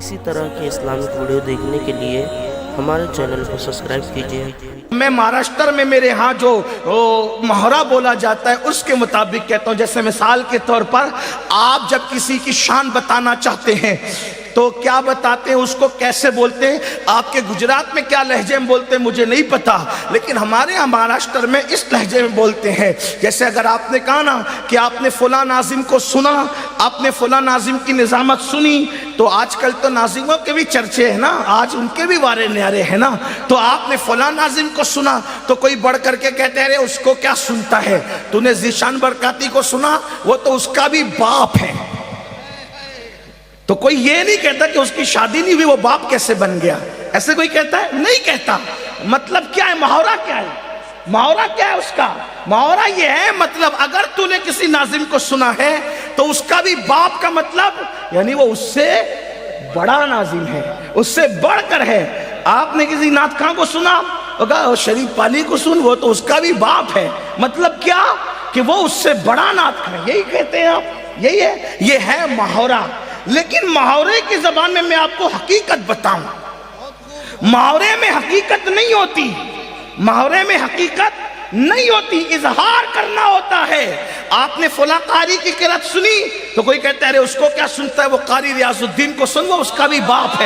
اسی طرح کے اسلامک ویڈیو دیکھنے کے لیے ہمارے چینل کو سبسکرائب کیجیے۔ میں مہاراشٹر میں میرے ہاں جو محرہ بولا جاتا ہے اس کے مطابق کہتا ہوں۔ جیسے مثال کے طور پر آپ جب کسی کی شان بتانا چاہتے ہیں تو کیا بتاتے ہیں، اس کو کیسے بولتے ہیں؟ آپ کے گجرات میں کیا لہجے میں بولتے ہیں مجھے نہیں پتا، لیکن ہمارے یہاں مہاراشٹر میں اس لہجے میں بولتے ہیں۔ جیسے اگر آپ نے کہا نا کہ آپ نے فلاں ناظم کو سنا، آپ نے فلاں ناظم کی نظامت سنی، تو آج کل تو ناظموں کے بھی چرچے ہیں نا، آج ان کے بھی وارے نیارے ہیں نا، تو آپ نے فلاں ناظم کو سنا تو کوئی بڑھ کر کے کہتے ہیں اس کو کیا سنتا ہے، تو نے ذیشان برکاتی کو سنا، وہ تو اس کا بھی باپ ہے۔ تو کوئی یہ نہیں کہتا کہ اس کی شادی نہیں ہوئی وہ باپ کیسے بن گیا، ایسے کوئی کہتا ہے؟ نہیں کہتا۔ مطلب کیا ہے؟ محاورہ کیا ہے؟ محاورہ کیا ہے اس کا؟ محاورہ یہ ہے مطلب اگر تو نے کسی ناظم کو سنا ہے تو اس کا بھی باپ کا مطلب یعنی وہ اس سے بڑا ناظم ہے، اس سے بڑھ کر ہے۔ آپ نے کسی نعت خواں کو سنا، شریف پالی کو سن، وہ تو اس کا بھی باپ ہے۔ مطلب کیا کہ وہ اس سے بڑا نعت خواں، یہی کہتے ہیں آپ، یہی ہے، یہ ہے محاورہ۔ لیکن محاورے کی زبان میں آپ کو حقیقت بتاؤں، محاورے میں حقیقت نہیں ہوتی، محاورے میں حقیقت نہیں ہوتی، اظہار کرنا ہوتا ہے۔ آپ نے فلاں قاری کی قرات سنی تو کوئی کہتا ہے اس کو کیا سنتا ہے، وہ قاری ریاض الدین کو سن، وہ اس کا بھی باپ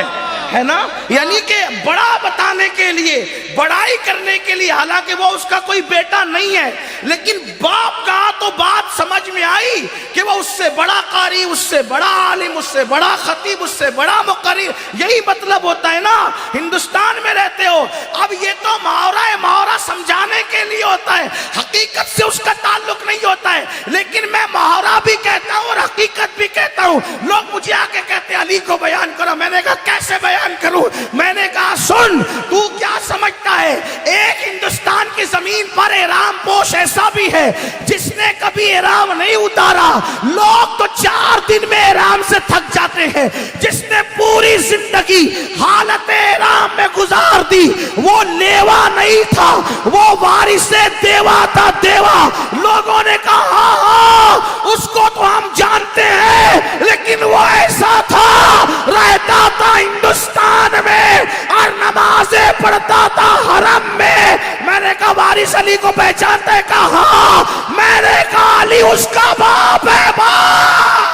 ہے نا، یعنی کہ بڑا بتانے کے لیے، بڑائی کرنے کے لیے، حالانکہ وہ اس کا کوئی بیٹا نہیں ہے، لیکن باپ کہا تو بات سمجھ میں آئی کہ وہ اس سے بڑا قاری، اس سے بڑا عالم، اس سے بڑا خطیب، اس سے بڑا مقرر، یہی مطلب ہوتا ہے نا۔ ہندوستان میں رہتے ہو، اب یہ تو محاورہ ہے، محاورہ سمجھانے کے لیے ہوتا ہے، حقیقت سے اس کا تعلق نہیں ہوتا ہے۔ لیکن میں محاورہ بھی کہتا ہوں اور حقیقت بھی کہتا ہوں۔ لوگ مجھے آ کے کہتے ہیں علی کو بیان کرو، میں نے کہا کیسے بیان کروں؟ میں نے کہا سن، تو کیا سمجھتا ہے ایک ہندوستان کی زمین پر احرام پوش ایسا بھی ہے جس نے کبھی احرام نہیں اتارا، لوگ تو 4 دن میں احرام سے تھک جاتے ہیں، جس نے پوری زندگی حالت احرام میں گزار دی، وہ لیوا نہیں تھا، وہ وارث دیوا تھا، دیوا۔ لوگوں نے کہا ہاں ہاں اس کو تو ہم جانتے ہیں، لیکن وہ ایسا تھا، رہتا تھا ہندوستان میں اور نمازیں پڑھتا تھا حرم میں۔ میں نے کہا وارث علی کو پہچانتے؟ کہا ہاں۔ میں نے کہا علی اس کا باپ ہے، باپ۔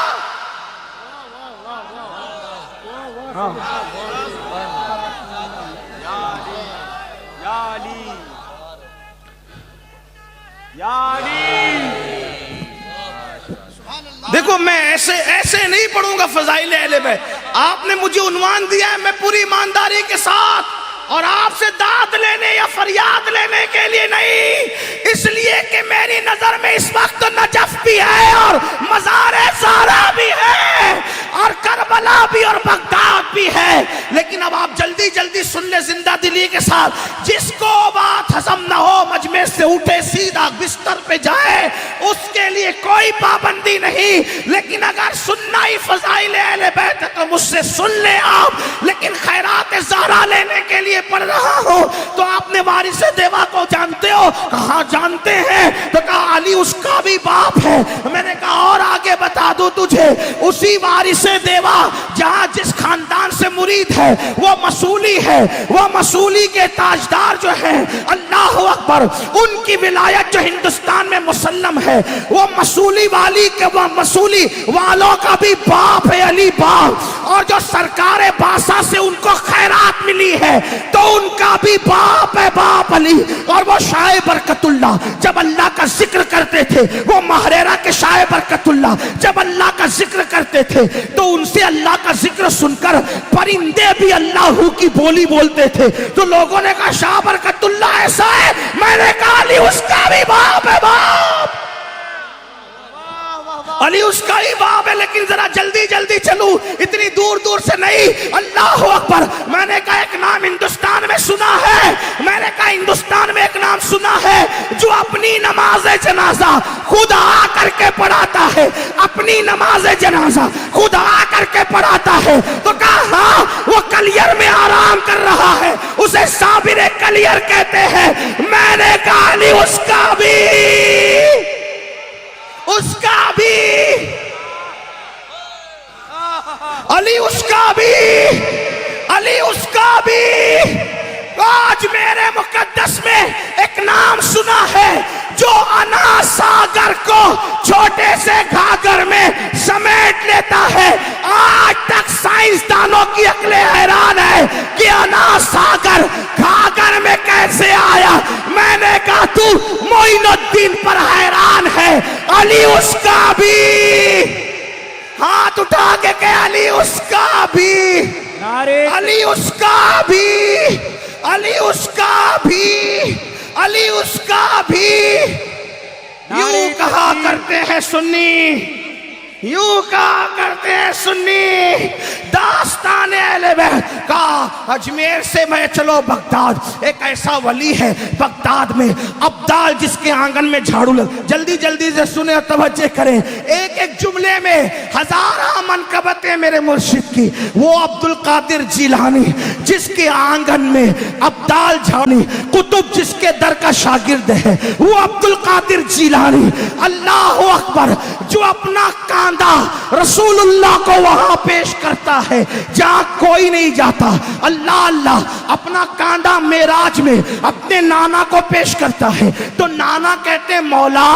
دیکھو میں ایسے نہیں پڑھوں گا فضائل اہل بیت، آپ نے مجھے عنوان دیا ہے، میں پوری ایمانداری کے ساتھ، اور آپ سے داد لینے یا فریاد لینے کے لیے نہیں، اس لیے کہ میری نظر میں اس وقت نجف بھی ہے اور مزار زہرا بھی ہے اور کربلا بھی اور بغداد بھی ہے۔ لیکن اب آپ جلدی جلدی سن لے زندہ دلی کے ساتھ، جس کو بات ہضم نہ ہو مجمع سے اٹھے سیدھا بستر پہ جائے، اس کے لیے کوئی پابندی نہیں۔ لیکن اگر سننا ہی فضائل اہل بیت ہے تو مجھ سے سن لے آپ، لیکن خیرات زہرا لینے کے لیے پڑھ رہا ہو تو آپ نے وارث دیوا کو جانتے ہو؟ کہا جانتے ہیں۔ تو کہا علی اس کا بھی باپ ہے۔ میں نے کہا اور آگے بتا دوں تجھے، اسی وارث دیوا جہاں جس خاندان سے مرید ہے وہ مسئولی ہے، وہ مسئولی کے تاجدار جو ہیں، اللہ اکبر، ان کی ولایت جو ہندوستان میں مسلم ہے، وہ مسئولی والی کے، وہ مسئولی والوں کا بھی باپ ہے، علی باپ۔ اور جو سرکار باسا سے ان کو خیرات ملی ہے تو ان کا بھی باپ ہے، باپ علی۔ اور وہ شاہ برکت اللہ جب اللہ کا ذکر کرتے تھے، وہ مہریرہ کے شاہ برکت اللہ جب اللہ کا ذکر کرتے تھے تو ان سے اللہ کا ذکر سن کر پرندے بھی اللہ کی بولی بولتے تھے۔ تو لوگوں نے کہا شاہ برکت اللہ ایسا ہے، میں نے کہا علی اس کا بھی باپ ہے، باپ علی اس کا ہی باپ ہے۔ لیکن ذرا جلدی جلدی چلوں، اتنی دور دور سے نہیں، اللہ اکبر۔ میں نے کہا ایک نام ہندوستان میں سنا ہے، میں نے کہا ہندوستان میں ایک نام سنا ہے جو اپنی نماز جنازہ خود آ کر کے پڑھاتا ہے، اپنی نماز جنازہ خود آ کر کے پڑھاتا ہے۔ تو کہا ہاں وہ کلیر میں آرام کر رہا ہے، اسے صابر کلیر کہتے ہیں۔ میں نے کہا علی اس کا بھی علی اس کا بھی کا بھی آج میرے مقدس میں ایک نام سنا ہے جو انا ساگر کو چھوٹے سے گھاگر میں سمیٹ لیتا ہے. آج تک سائنسدانوں کی عقلیں حیران ہے کہ انا ساگر گھاگر میں کیسے آیا. میں نے کہا تو معین الدین پر حیران ہے. علی اس کا بھی ہاتھ اٹھا کے کہ علی اس کا بھی, علی اس کا بھی, علی اس کا بھی, علی اس کا بھی. یوں کہا کرتے ہیں سنی, یوں کہا کرتے ہیں سنی. داستان اہل بیت کا اجمیر سے میں چلو بغداد. ایک ایسا ولی ہے بغداد میں ابدال جس کے آنگن میں جھاڑو لگ. جلدی جلدی سے سنیں اور توجہ کریں. ایک ایک جملے میں ہزارہ منقبتیں میرے مرشد کی. وہ عبد القادر جیلانی جس کے آنگن میں ابدال جھاڑو, قطب جس کے در کا شاگرد ہے وہ عبد القادر جیلانی. اللہ اکبر. جو اپنا کاندھا رسول اللہ کو وہاں پیش کرتا ہے جہاں کوئی نہیں جاتا. اللہ اللہ. اپنا کاندھا معراج میں اپنے نانا کو پیش کرتا ہے تو نانا کہتے ہیں مولا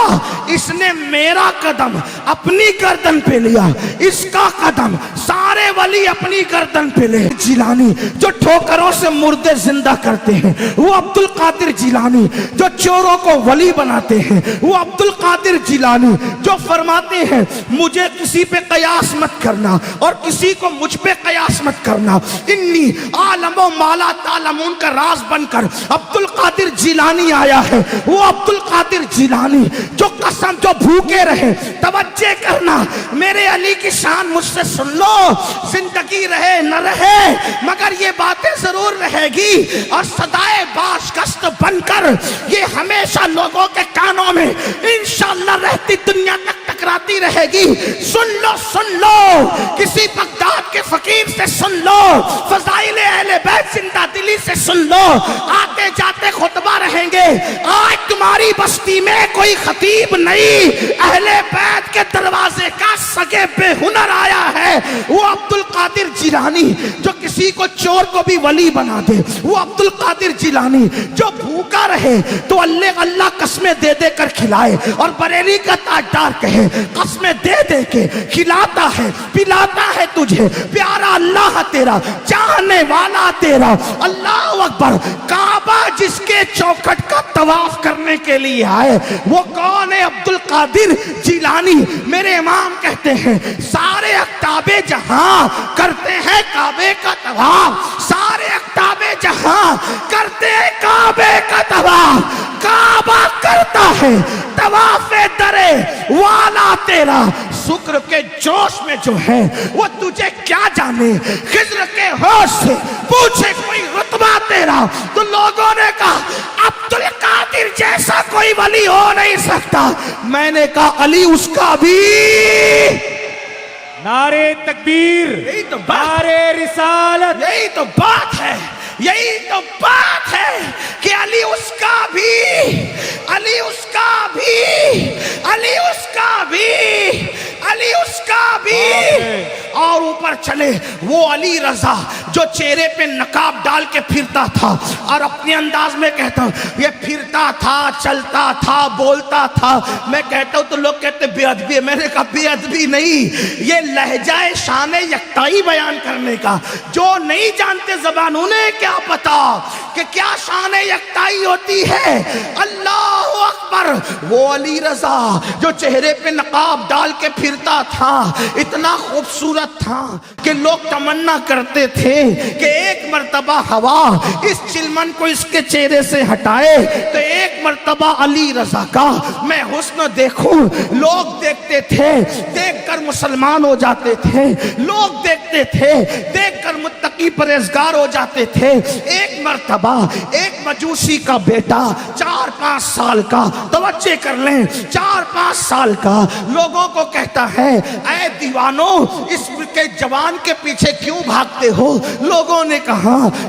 اس نے میرا قدم اپنی گردن پہ لیا, اس کا قدم سارے ولی اپنی گردن پہ لے. جیلانی جو ٹھوکروں سے مردے زندہ کرتے ہیں وہ عبد القادر جیلانی. جو چوروں کو ولی بناتے ہیں وہ عبد القادر جیلانی. جو فرماتے ہیں مجھے کسی پہ قیاس مت کرنا اور کسی کو مجھ پہ قیاس مت کرنا. انی عالم و مالا تعلمون کا راز بن کر عبد القادر جیلانی آیا ہے. وہ عبد القادر جیلانی جو قسم, جو بھوکے رہے. توجہ کرنا, میرے علی کی شان مجھ سے سن لو. زندگی رہے نہ رہے مگر یہ باتیں ضرور رہے گی اور صدائے باشکست بن کر یہ ہمیشہ لوگوں کے کانوں میں انشاءاللہ رہتی دنیا تک ٹکراتی رہے گی. سن لو, سن لو, کسی بغداد کے فقیر سے سن لو, فضائل اہل بیت زندہ دلی سے سن لو. آتے جاتے خطبہ رہیں گے. آج تمہاری بستی میں کوئی خطیب نہیں, اہل بیت کے دروازے کا سگے بے ہنر آیا ہے. وہ عبد القادر جیلانی جو کسی کو چور کو بھی ولی بنا دے. وہ عبد القادر جیلانی جو بھوکا رہے تو اللہ اللہ قسمیں دے دے کر کھلائے اور بریلی کا تاجدار کہے قسمیں دے دے کے کھلاتا ہے پلاتا ہے تجھے. پیارا اللہ تیرا, چاہنے والا تیرا. اللہ اکبر. کعبہ جس کے چوکھٹ کا طواف کرنے کے لیے آئے وہ کون ہے؟ عبد القادر جیلانی. میرے امام کہتے ہیں سارے اقطاب جہاں کرتے ہیں کعبے کا طواف. سارے اقطاب جہاں کرتے ہیں کعبے کا طواف. کعبہ کرتا ہے طواف درے والا تیرا. شکر کے جوش میں جو ہے وہ تجھے کیا جانے. خضر کے ہوش سے پوچھے کوئی رتبہ تیرا تو لوگوں نے کہا عبد القادر جیسا کوئی ولی ہو نہیں سکتا. میں نے کہا علی اس کا بھی. نعرے تکبیر, یہی تو بات, نعرے رسالت, یہی تو بات ہے, یہی تو بات ہے کہ علی اس کا بھی, علی اس کا بھی, علی اس کا بھی, علی اس کا بھی. اور اوپر چلے وہ علی رضا جو چہرے پہ نقاب ڈال کے پھرتا تھا اور اپنے انداز میں کہتا ہوں یہ پھرتا تھا, چلتا تھا, بولتا تھا. میں کہتا ہوں تو لوگ کہتے بے ادبی ہے. میں نے کہا بے ادبی نہیں, یہ لہجہ شان یکتائی بیان کرنے کا. جو نہیں جانتے زبان انہیں کیا پتا کہ کیا شان یکتائی ہوتی ہے. اللہ اکبر. وہ علی رضا جو چہرے پہ نقاب ڈال کے پھرتا تھا اتنا خوبصورت تھا کہ لوگ تمنا کرتے تھے کہ ایک مرتبہ ہوا اس چلمن کو اس کے چہرے سے ہٹائے تو ایک مرتبہ علی رضا کا میں حسن دیکھوں. لوگ دیکھتے تھے, دیکھ کر مسلمان ہو جاتے تھے. لوگ دیکھتے تھے, دیکھ کر متقی پرہیزگار ہو جاتے تھے. ایک مرتبہ ایک مجوسی کا بیٹا 4-5 سال کا, توجہ کر لیں, 4-5 سال کا لوگوں کو کہتا ہے اے دیوانو اس کے جوان کے پیچھے کیوں بھاگتے ہو. لوگوں نے کہا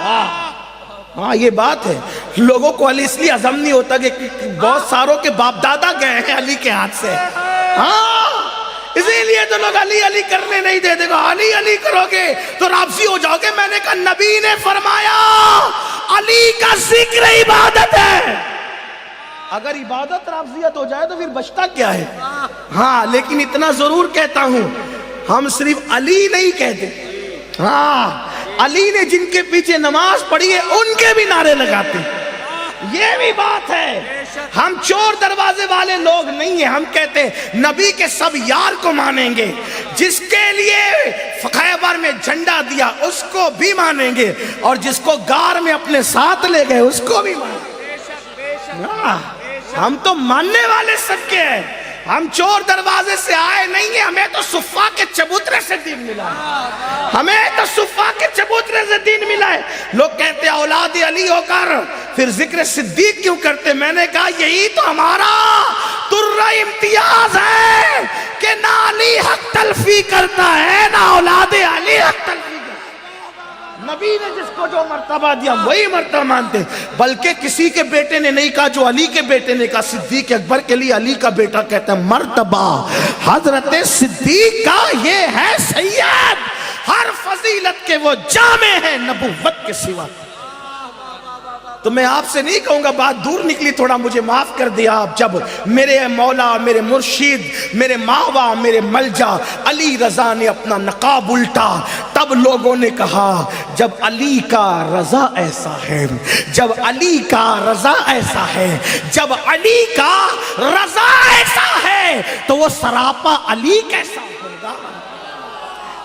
ہاں یہ بات ہے. لوگوں کو علی اس لیے ہضم نہیں ہوتا کہ بہت ساروں کے باپ دادا گئے ہیں علی کے ہاتھ سے. ہاں اسی لیے تو لوگ علی علی کرنے نہیں دیتے. علی علی کرو گے تو رافضی ہو جاؤ گے. میں نے کہا نبی نے فرمایا علی کا ذکر عبادت ہے. اگر عبادت رافضیت ہو جائے تو پھر بچتا کیا ہے. ہاں لیکن اتنا ضرور کہتا ہوں ہم صرف علی نہیں کہتے. ہاں علی نے جن کے پیچھے نماز پڑھی ہے ان کے بھی نعرے لگاتے. یہ بھی بات ہے. ہم چور دروازے والے لوگ نہیں ہیں. ہم کہتے ہیں نبی کے سب یار کو مانیں گے. جس کے لیے خیبر میں جھنڈا دیا اس کو بھی مانیں گے, اور جس کو غار میں اپنے ساتھ لے گئے اس کو بھی مانیں گے. ہم تو ماننے والے سب کے ہیں. ہم چور دروازے سے آئے نہیں ہیں. ہمیں تو صفا کے چبوترے سے دین ملا ہے. ہمیں تو صفا کے چبوترے سے دین ملا ہے. لوگ کہتے ہیں اولاد علی ہو کر پھر ذکر صدیق کیوں کرتے. میں نے کہا یہی تو ہمارا درہ امتیاز ہے کہ نہ علی حق تلفی کرتا ہے نہ اولاد علی حق تلفی. نبی نے جس کو جو مرتبہ دیا وہی مرتبہ مانتے. بلکہ کسی کے بیٹے نے نہیں کہا جو علی کے بیٹے نے کہا. صدیق اکبر کے لیے علی کا بیٹا کہتا ہے مرتبہ حضرت صدیق کا یہ ہے سید. ہر فضیلت کے وہ جامع ہیں نبوت کے سوا. تو میں آپ سے نہیں کہوں گا, بات دور نکلی تھوڑا, مجھے معاف کر دیا آپ. جب میرے مولا, میرے مرشد, میرے ماوا, میرے ملجا علی رضا نے اپنا نقاب الٹا, تب لوگوں نے کہا جب علی کا رضا ایسا ہے, جب علی کا رضا ایسا ہے, جب علی کا رضا ایسا ہے تو وہ سراپا علی کیسا ہوگا.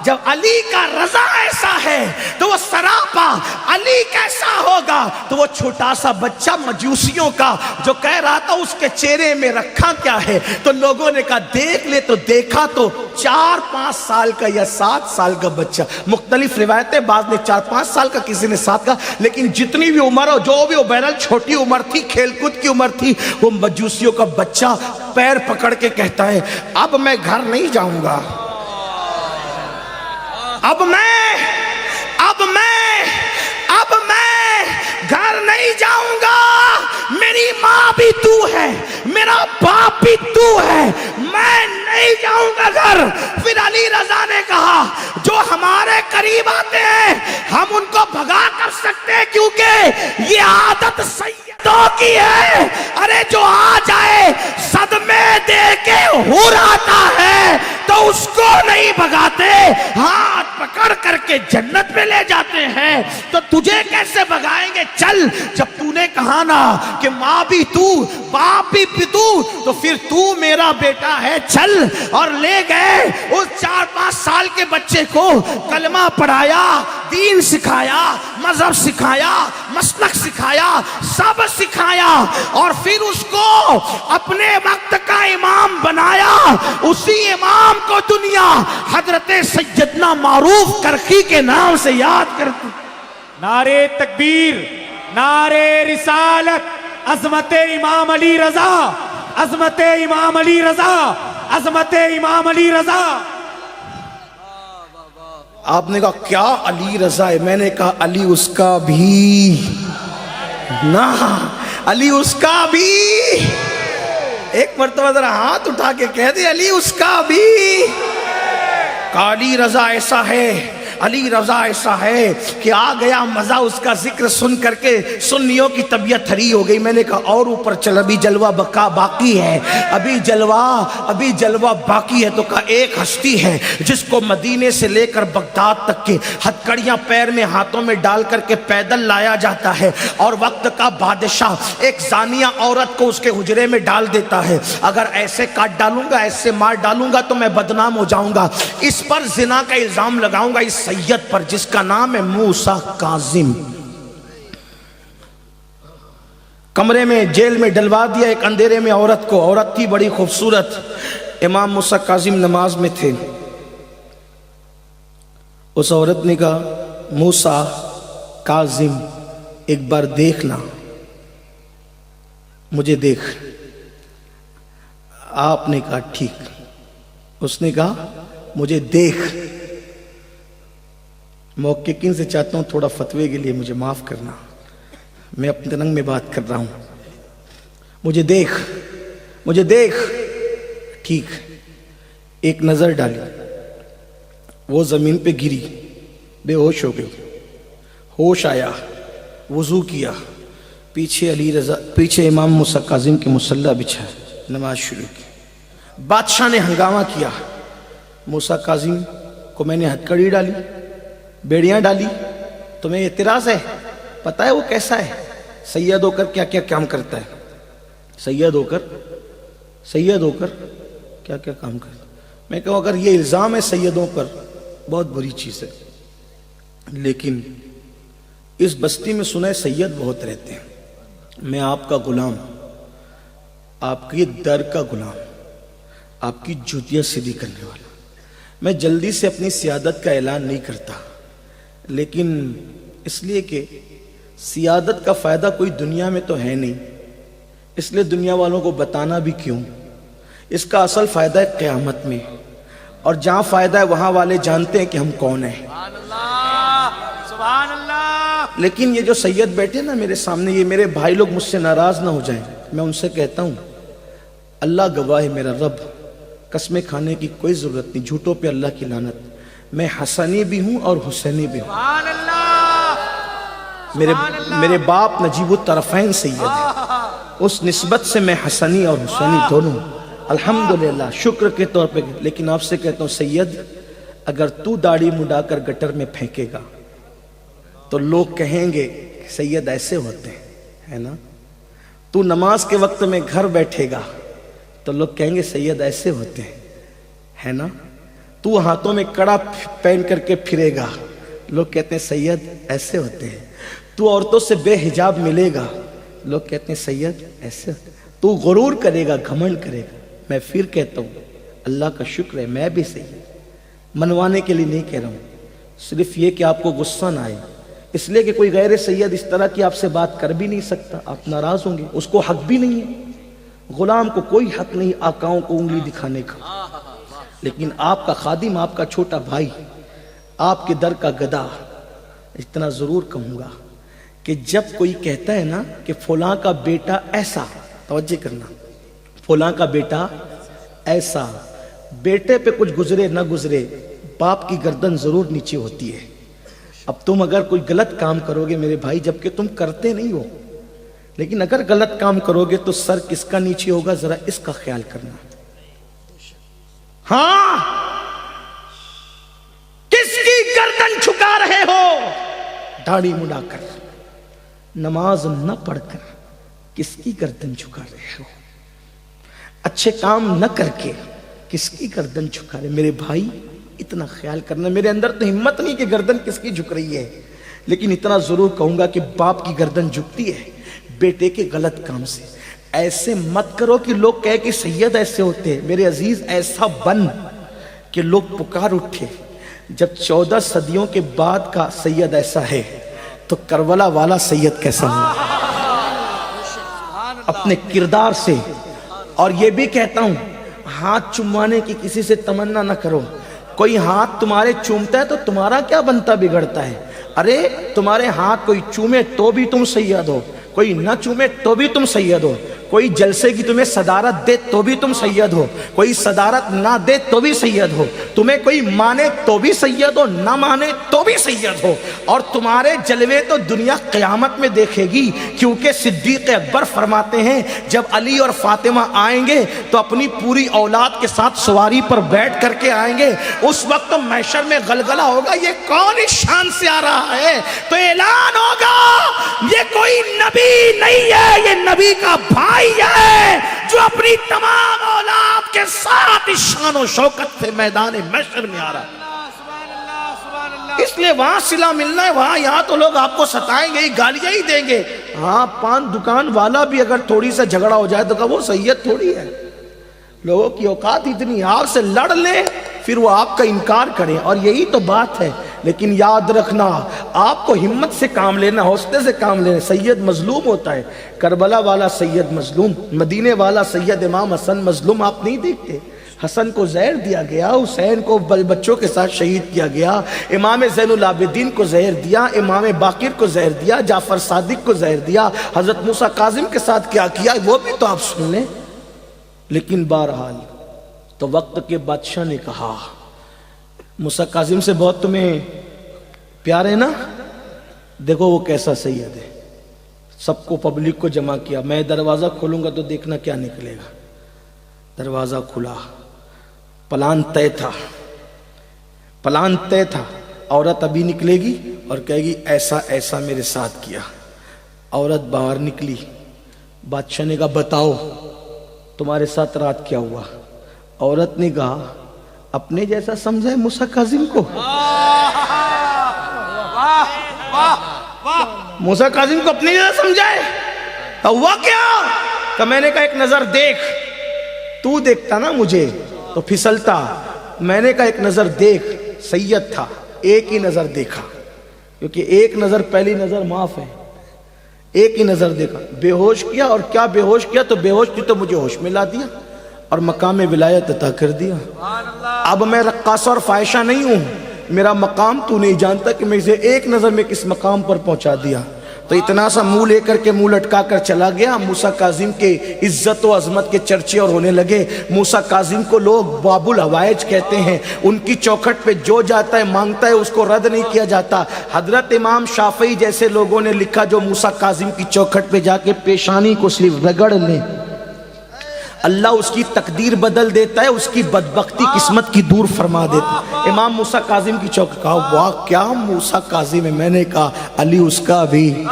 جب علی کا رضا ایسا ہے تو وہ سراپا علی کیسا ہوگا. تو وہ چھوٹا سا بچہ مجوسیوں کا جو کہہ رہا تھا اس کے چہرے میں رکھا کیا ہے, تو لوگوں نے کہا دیکھ لے. تو دیکھا تو 4-5 سال کا یا 7 سال کا بچہ. مختلف روایتیں, بعض نے 4-5 سال کا, کسی نے 7 کا, لیکن جتنی بھی عمر ہو جو بھی ہو بہرحال چھوٹی عمر تھی, کھیل کود کی عمر تھی. وہ مجوسیوں کا بچہ پیر پکڑ کے کہتا ہے اب میں گھر نہیں جاؤں گا, اب میں گھر نہیں جاؤں گا. میری ماں بھی تو ہے, میرا باپ بھی تو ہے, میں نہیں جاؤں گا گھر. پھر علی رضا نے کہا جو ہمارے قریب آتے ہیں ہم ان کو بھگا کر سکتے ہیں کیونکہ یہ عادت سیدوں کی ہے. ارے جو آ جائے صدمے دے کے ہور آتا ہے تو اس کو نہیں بھگاتے, ہاتھ پکڑ کر کے جنت میں لے جاتے ہیں. تو تجھے کیسے بھگائیں گے. چل, جب تو نے کہا نا کہ ماں بھی تو باپ بھی تو پھر تو میرا بیٹا ہے, چل. اور لے گئے اس 4-5 سال کے بچے کو, کلمہ پڑھایا, دین سکھایا, مذہب سکھایا, مسلک سکھایا, سب سکھایا, اور پھر اس کو اپنے وقت کا امام بنایا. اسی امام کو دنیا حضرت سیدنا معروف کرخی کے نام سے یاد کرتی. نعرے تکبیر, نعرے رسالت, عظمت امام علی رضا, عظمت امام علی رضا, عظمت امام علی رضا. آپ نے کہا کیا علی رضا ہے. میں نے کہا علی اس کا بھی نہ, علی اس کا بھی. ایک مرتبہ ذرا ہاتھ اٹھا کے کہہ دے علی اس کا بھی. علی رضا ایسا ہے, علی رضا ایسا ہے کہ آ گیا مزہ اس کا ذکر سن کر کے سنیوں کی طبیعت ہری ہو گئی. میں نے کہا اور اوپر چل, ابھی جلوہ باقی ہے, ابھی جلوہ باقی ہے. تو کہا ایک ہستی ہے جس کو مدینے سے لے کر بغداد تک کے ہتھکڑیاں پیر میں ہاتھوں میں ڈال کر کے پیدل لایا جاتا ہے, اور وقت کا بادشاہ ایک زانیہ عورت کو اس کے حجرے میں ڈال دیتا ہے. اگر ایسے کاٹ ڈالوں گا, ایسے مار ڈالوں گا تو میں بدنام ہو جاؤں گا. اس پر زنا کا الزام لگاؤں گا اس سید پر جس کا نام ہے موسیٰ کاظم. کمرے میں جیل میں ڈلوا دیا ایک اندھیرے میں عورت کو. عورت تھی بڑی خوبصورت. امام موسیٰ کاظم نماز میں تھے. اس عورت نے کہا موسیٰ کاظم ایک بار دیکھنا, مجھے دیکھ. آپ نے کہا ٹھیک. اس نے کہا مجھے دیکھ. محققین سے چاہتا ہوں تھوڑا فتوے کے لیے مجھے معاف کرنا، میں اپنے رنگ میں بات کر رہا ہوں. مجھے دیکھ ٹھیک، ایک نظر ڈالی، وہ زمین پہ گری، بے ہوش ہو گئی، ہوش آیا، وضو کیا، پیچھے امام موسیٰ کاظم کے مصلی بچھا، نماز شروع کی. بادشاہ نے ہنگامہ کیا، موسیٰ کاظم کو میں نے ہتھکڑی ڈالی، بیڑیاں ڈالی، تمہیں اعتراض ہے؟ پتہ ہے وہ کیسا ہے؟ سید ہو کر کیا کیا کام کرتا ہے، سید ہو کر کیا کیا کام کرتا ہے. میں کہوں اگر یہ الزام ہے سیدوں پر، بہت بری چیز ہے. لیکن اس بستی میں سنا ہے سید بہت رہتے ہیں. میں آپ کا غلام، آپ کی در کا غلام، آپ کی جوتیاں سیدھی کرنے والا. میں جلدی سے اپنی سیادت کا اعلان نہیں کرتا، لیکن اس لیے کہ سیادت کا فائدہ کوئی دنیا میں تو ہے نہیں، اس لیے دنیا والوں کو بتانا بھی کیوں. اس کا اصل فائدہ ہے قیامت میں، اور جہاں فائدہ ہے وہاں والے جانتے ہیں کہ ہم کون ہیں. سبحان اللہ. لیکن یہ جو سید بیٹھے نا میرے سامنے، یہ میرے بھائی لوگ مجھ سے ناراض نہ ہو جائیں. میں ان سے کہتا ہوں اللہ گواہ ہے میرا رب، قسمیں کھانے کی کوئی ضرورت نہیں، جھوٹوں پہ اللہ کی لعنت. میں حسنی بھی ہوں اور حسینی بھی ہوں. سبحان اللہ. میرے باپ نجیب الطرفین سید ہے، اس نسبت سے میں حسنی اور حسینی دونوں ہوں الحمدللہ، شکر کے طور پہ. لیکن آپ سے کہتا ہوں سید، اگر تو داڑھی مڈا کر گٹر میں پھینکے گا تو لوگ کہیں گے سید ایسے ہوتے ہیں، ہے نا. تو نماز کے وقت میں گھر بیٹھے گا تو لوگ کہیں گے سید ایسے ہوتے ہیں، ہے نا. تو ہاتھوں میں کڑا پہن کر کے پھرے گا، لوگ کہتے ہیں سید ایسے ہوتے ہیں. تو عورتوں سے بے حجاب ملے گا، لوگ کہتے ہیں سید ایسے ہوتے ہیں. تو غرور کرے گا، گھمنڈ کرے گا. میں پھر کہتا ہوں اللہ کا شکر ہے میں بھی سید، منوانے کے لیے نہیں کہہ رہا ہوں، صرف یہ کہ آپ کو غصہ نہ آئے. اس لیے کہ کوئی غیر سید اس طرح کی آپ سے بات کر بھی نہیں سکتا، آپ ناراض ہوں گے. اس کو حق بھی نہیں ہے، غلام کو کوئی حق نہیں آقاؤں کو انگلی دکھانے کا. لیکن آپ کا خادم، آپ کا چھوٹا بھائی، آپ کے در کا گدا، اتنا ضرور کہوں گا کہ جب کوئی کہتا ہے نا کہ فلاں کا بیٹا ایسا، توجہ کرنا، فلاں کا بیٹا ایسا، بیٹے پہ کچھ گزرے نہ گزرے، باپ کی گردن ضرور نیچے ہوتی ہے. اب تم اگر کوئی غلط کام کرو گے میرے بھائی، جبکہ تم کرتے نہیں ہو، لیکن اگر غلط کام کرو گے تو سر کس کا نیچے ہوگا، ذرا اس کا خیال کرنا. ہاں، کس کی گردن جھکا رہے ہو؟ داڑھی مڈا کر، نماز نہ پڑھ کر کس کی گردن جھکا رہے ہو؟ اچھے کام نہ کر کے کس کی گردن جھکا رہے؟ میرے بھائی اتنا خیال کرنا. میرے اندر تو ہمت نہیں کہ گردن کس کی جھک رہی ہے، لیکن اتنا ضرور کہوں گا کہ باپ کی گردن جھکتی ہے بیٹے کے غلط کام سے. ایسے مت کرو کہ لوگ کہے کہ سید ایسے ہوتے ہیں. میرے عزیز ایسا بن کہ لوگ پکار اٹھے جب 14 صدیوں کے بعد کا سید ایسا ہے تو کربلا والا سید کیسا ہو اپنے کردار سے. اور یہ بھی کہتا ہوں ہاتھ چموانے کی کسی سے تمنا نہ کرو. کوئی ہاتھ تمہارے چومتا ہے تو تمہارا کیا بنتا بگڑتا ہے؟ ارے تمہارے ہاتھ کوئی چومے تو بھی تم سید ہو، کوئی نہ چومے تو بھی تم سید ہو. کوئی جلسے کی تمہیں صدارت دے تو بھی تم سید ہو، کوئی صدارت نہ دے تو بھی سید ہو. تمہیں کوئی مانے تو بھی سید ہو، نہ مانے تو بھی سید ہو. اور تمہارے جلوے تو دنیا قیامت میں دیکھے گی، کیونکہ صدیق اکبر فرماتے ہیں جب علی اور فاطمہ آئیں گے تو اپنی پوری اولاد کے ساتھ سواری پر بیٹھ کر کے آئیں گے. اس وقت محشر میں غلغلہ ہوگا، یہ کون اس شان سے آ رہا ہے؟ تو اعلان ہوگا یہ کوئی نبی نہیں ہے، یہ نبی کا بھائی ہے جو اپنی تمام اولاد کے ساتھ اس شان و شوکت سے میدان محشر میں آ رہا ہے. اس لیے وہاں صلہ ملنا ہے، وہاں یہاں تو لوگ آپ کو ستائیں گے، گالیاں ہی دیں گے. ہاں، پان دکان والا بھی اگر تھوڑی سا جھگڑا ہو جائے تو کہ وہ سید تھوڑی ہے. لوگوں کی اوقات اتنی، آپ سے لڑ لیں پھر وہ آپ کا انکار کریں، اور یہی تو بات ہے. لیکن یاد رکھنا آپ کو ہمت سے کام لینا، حوصلے سے کام لینا. سید مظلوم ہوتا ہے، کربلا والا سید مظلوم، مدینے والا سید امام حسن مظلوم آپ نہیں دیکھتے. حسن کو زہر دیا گیا، حسین کو بچوں کے ساتھ شہید کیا گیا، امام زین العابدین کو زہر دیا، امام باقر کو زہر دیا، جعفر صادق کو زہر دیا، حضرت موسیٰ کاظم کے ساتھ کیا کیا وہ بھی تو آپ سن لیں۔ لیکن بہرحال تو وقت کے بادشاہ نے کہا موسیٰ کاظم سے بہت تمہیں پیار ہے نا، دیکھو وہ کیسا سید ہے۔ سب کو پبلک کو جمع کیا، میں دروازہ کھولوں گا تو دیکھنا کیا نکلے گا۔ دروازہ کھلا، پلان طے تھا، پلان طے تھا، عورت ابھی نکلے گی اور کہے گی ایسا ایسا میرے ساتھ کیا۔ عورت باہر نکلی، بادشاہ نے کہا بتاؤ تمہارے ساتھ رات کیا ہوا؟ عورت نے کہا اپنے جیسا سمجھا ہے موسیٰ کاظم کو؟ موسیٰ کاظم کو اپنے جیسا سمجھا ہے؟ تو ہوا کیا؟ کہ میں نے کہا ایک نظر دیکھ، تو دیکھتا نا مجھے تو پھسلتا، میں نے کہا ایک نظر دیکھ، سید تھا ایک ہی نظر دیکھا، کیونکہ ایک نظر پہلی نظر معاف ہے، ایک ہی نظر دیکھا، بے ہوش کیا، اور کیا بے ہوش کیا؟ تو بے ہوش کی تو مجھے ہوش میں لا دیا اور مقام ولایت عطا کر دیا۔ اب میں رقاصہ اور فاحشہ نہیں ہوں، میرا مقام تو نہیں جانتا کہ میں اسے ایک نظر میں کس مقام پر پہنچا دیا۔ تو اتنا سا منہ لے کر کے منہ لٹکا کر چلا گیا۔ موسیٰ کاظم کے عزت و عظمت کے چرچے اور ہونے لگے۔ موسیٰ کاظم کو لوگ باب الحوائج کہتے ہیں، ان کی چوکھٹ پہ جو جاتا ہے مانگتا ہے، اس کو رد نہیں کیا جاتا۔ حضرت امام شافعی جیسے لوگوں نے لکھا جو موسیٰ کاظم کی چوکھٹ پہ جا کے پیشانی کو صرف رگڑ لیں، اللہ اس کی تقدیر بدل دیتا ہے، اس کی بدبختی قسمت کی دور فرما دیتا ہے۔ امام موسیٰ کاظم کی چوکھٹ، کہا واہ کیا موسیٰ کاظم ہے، میں نے کہا علی اس کا بھی،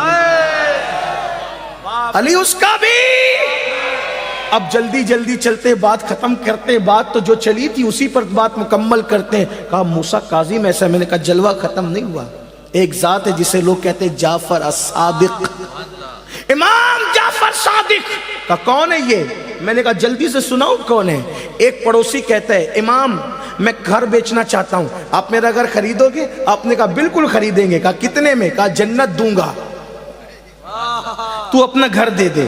علی اس کا بھی۔ اب جلدی جلدی چلتے بات ختم کرتے، بات تو جو چلی تھی اسی پر بات مکمل کرتے ہیں۔ کہا موسیٰ کاظم ایسا، میں نے کہا جلوہ ختم نہیں ہوا، ایک ذات ہے جسے لوگ کہتے ہیں جعفر الصادق، امام جعفر صادق۔ کہا کون ہے یہ؟ میں نے کہا جلدی سے سناؤ کون ہے؟ ایک پڑوسی کہتا ہے امام میں گھر بیچنا چاہتا ہوں، آپ میرا گھر خریدو گے؟ آپ نے کہا بالکل خریدیں گے۔ کہا کتنے میں؟ کہا جنت دوں گا، تو اپنا گھر دے دے۔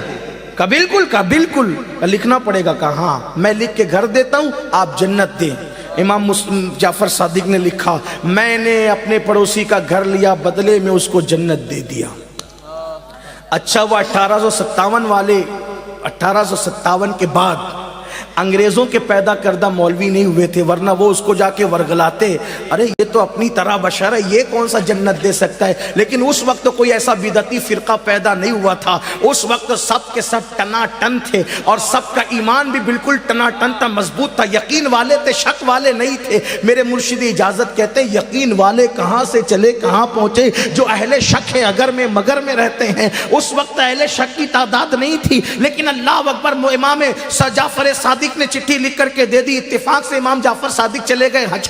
کہا بالکل، کہا بالکل۔ کہا لکھنا پڑے گا؟ کہا ہاں میں لکھ کے گھر دیتا ہوں، آپ جنت دیں۔ امام جعفر صادق نے لکھا میں نے اپنے پڑوسی کا گھر لیا، بدلے میں اس کو جنت دے دیا۔ اچھا وہ 1857 کے بعد انگریزوں کے پیدا کردہ مولوی نہیں ہوئے تھے، ورنہ وہ اس کو جا کے ورگلاتے، ارے یہ تو اپنی طرح بشر ہے، یہ کون سا جنت دے سکتا ہے۔ لیکن اس وقت کوئی ایسا بدعتی فرقہ پیدا نہیں ہوا تھا، اس وقت سب کے سب ٹنا ٹن تھے، اور سب کا ایمان بھی بالکل ٹنا ٹن تھا، مضبوط تھا، یقین والے تھے، شک والے نہیں تھے۔ میرے مرشد اجازت کہتے ہیں یقین والے کہاں سے چلے کہاں پہنچے، جو اہل شک ہے اگر میں مگر میں رہتے ہیں۔ اس وقت اہل شک کی تعداد نہیں تھی، لیکن اللہ اکبر، امام جعفر صادق نے چٹھی لکھ کر کے دے دی۔ اتفاق سے امام جعفر صادق چلے گئے حج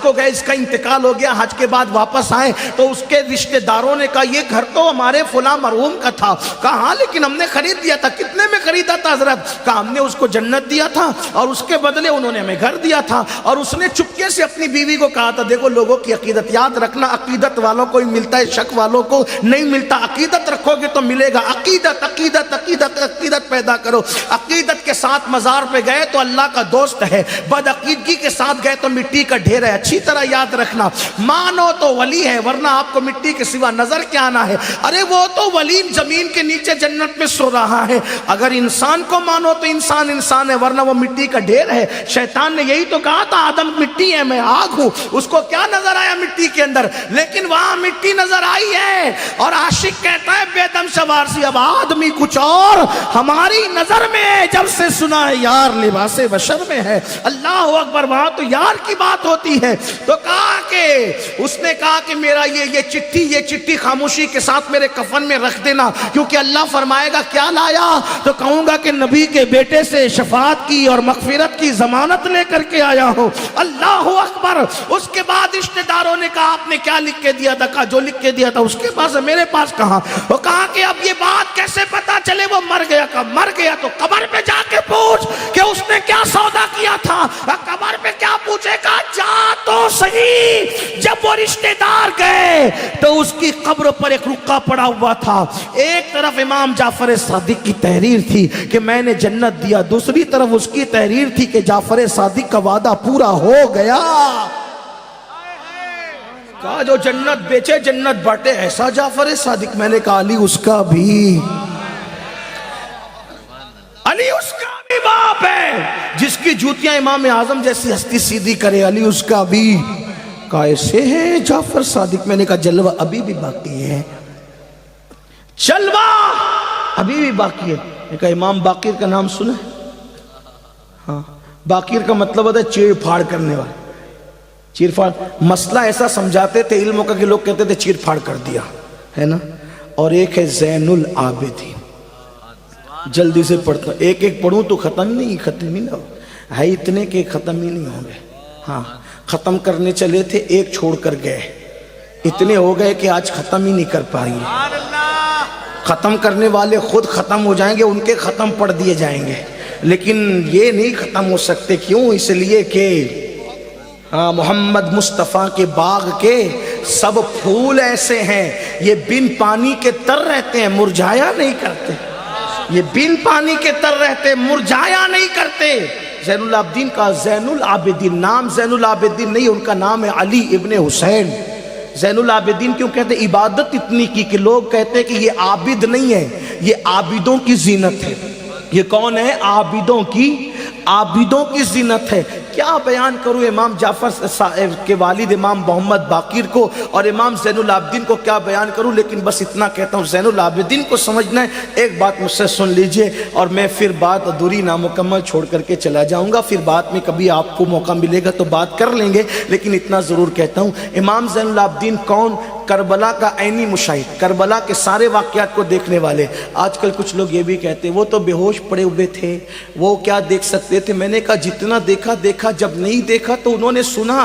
کو گئے، اس کا انتقال ہو گیا، حج کے بعد واپس آئے تو اس کے رشتہ داروں نے کہا یہ گھر تو ہمارے فلاں مرحوم کا تھا۔ کہا ہاں لیکن ہم نے خرید دیا تھا۔ کتنے میں خریدا تھا حضرت؟ کہا ہم نے اس کو جنت دیا تھا اور اس کے بدلے انہوں نے ہمیں گھر دیا تھا۔ اور اس نے چپکے سے اپنی بیوی کو کہا تھا دیکھو لوگوں کی عقیدت یاد رکھنا، عقیدت والوں کو ہی ملتا ہے، شک والوں کو نہیں ملتا، عقیدت رکھو گے تو ملے گا۔ عقیدت عقیدت عقیدت عقیدت پیدا کرو۔ عقیدت کے ساتھ مزار پہ گئے تو اللہ کا دوست ہے، بد عقیدگی کے ساتھ گئے تو مٹی کا ڈھیر ہے۔ اچھی طرح یاد رکھنا، مانو تو ولی ہے ورنہ آپ کو مٹی کے سوا نظر کیا آنا ہے۔ ارے وہ تو ولی زمین کے نیچے جنت میں سو رہا ہے۔ اگر انسان کو مانو تو انسان انسان ہے ورنہ وہ مٹی کا ڈھیر ہے۔ شیطان نے یہی تو کہا تھا آدم مٹی ہے میں آگ ہوں، اس کو کیا نظر آیا مٹی کے اندر، لیکن وہاں مٹی نظر آئی ہے۔ اور عاشق کہتا ہے بے دم سوار سی اب آدمی کچھ اور ہماری نظر میں ہے، جب سے سنا ہے یار لباس بشر میں ہے۔ اللہ اکبر، وہاں تو یار کی بات ہوتی ہے۔ تو کہا کہ اس نے کہا کہ میرا یہ چٹھی خاموشی کے ساتھ میرے کفن میں رکھ دینا، کیونکہ اللہ فرمائے گا کیا لایا تو کہوں گا کہ نبی کے بیٹے سے شفاعت کی اور مغفرت کی ضمانت لے کر کے آیا ہوں۔ اللہ اکبر۔ اس کے بعد رشتہ داروں نے کہا آپ نے کیا لکھ کے دیا تھا؟ کہا جو لکھ کے دیا تھا اس کے پاس ہے، میرے پاس کہاں؟ وہ کہا کہ اب یہ بات کیسے پتا چلے وہ مر گیا؟ کہا مر گیا تو قبر پہ جا کے پوچھ کہ اس نے کیا سودا کیا تھا. قبر پہ کیا پوچھے گا؟ جا تو صحیح. جب وہ رشتہ دار گئے تو اس کی قبر پر ایک رکا پڑا ہوا تھا. ایک طرف امام جعفر صادق کی تحریر تھی کہ میں نے جنت دیا، دوسری طرف اس کی تحریر تھی کہ جعفر صادق کا وعدہ پورا ہو گیا. کہا جو جنت بیچے جنت بانٹے ایسا جعفر صادق. میں نے کہا علی اس کا بھی، علی اس کا بھی باپ ہے جس کی جوتیاں امام اعظم جیسی ہستی سیدھی کرے. علی اس کا بھی. کہا ایسے ہے جعفر صادق. میں نے کہا جلوہ ابھی بھی باقی ہے، جلوہ ابھی بھی باقی ہے. میں نے کہا امام باقر کا نام سنا؟ ہاں. باقر کا مطلب ہوتا ہے چیر پھاڑ کرنے والے. چیر پھاڑ مسئلہ ایسا سمجھاتے تھے علموں کا کہ لوگ کہتے تھے چیر پھاڑ کر دیا ہے نا. اور ایک ہے زین العابدین. جلدی سے پڑھتا ہوں، ایک ایک پڑھوں تو ختم ہی نہ ہو. ہے اتنے کہ ختم ہی نہیں ہوں گے. ہاں ختم کرنے چلے تھے، ایک چھوڑ کر گئے. اتنے ہو گئے کہ آج ختم ہی نہیں کر پائیں گے. ختم کرنے والے خود ختم ہو جائیں گے، ان کے ختم پڑھ دیے جائیں گے، لیکن یہ نہیں ختم ہو سکتے. کیوں؟ اس لیے کہ محمد مصطفیٰ کے باغ کے سب پھول ایسے ہیں یہ بن پانی کے تر رہتے ہیں، مرجھایا نہیں کرتے. یہ بن پانی کے تر رہتے، مرجھایا نہیں کرتے. زین العابدین کا زین العابدین نام زین العابدین نہیں، ان کا نام ہے علی ابن حسین. زین العابدین کیوں کہتے ہیں؟ عبادت اتنی کی کہ لوگ کہتے ہیں کہ یہ عابد نہیں ہے، یہ عابدوں کی زینت ہے. یہ کون ہے؟ عابدوں کی زینت ہے. کیا بیان کروں امام جعفر کے والد امام محمد باقر کو اور امام زین العابدین کو کیا بیان کروں. لیکن بس اتنا کہتا ہوں زین العابدین کو سمجھنا ہے. ایک بات مجھ سے سن لیجئے اور میں پھر بات ادھوری نامکمل چھوڑ کر کے چلا جاؤں گا. پھر بعد میں کبھی آپ کو موقع ملے گا تو بات کر لیں گے، لیکن اتنا ضرور کہتا ہوں امام زین العابدین کون؟ کربلا کا عینی مشاہد، کربلا کے سارے واقعات کو دیکھنے والے. آج کل کچھ لوگ یہ بھی کہتے ہیں وہ تو بے ہوش پڑے ہوئے تھے، وہ کیا دیکھ سکتے تھے. میں نے کہا جتنا دیکھا دیکھا، جب نہیں دیکھا تو انہوں نے سنا.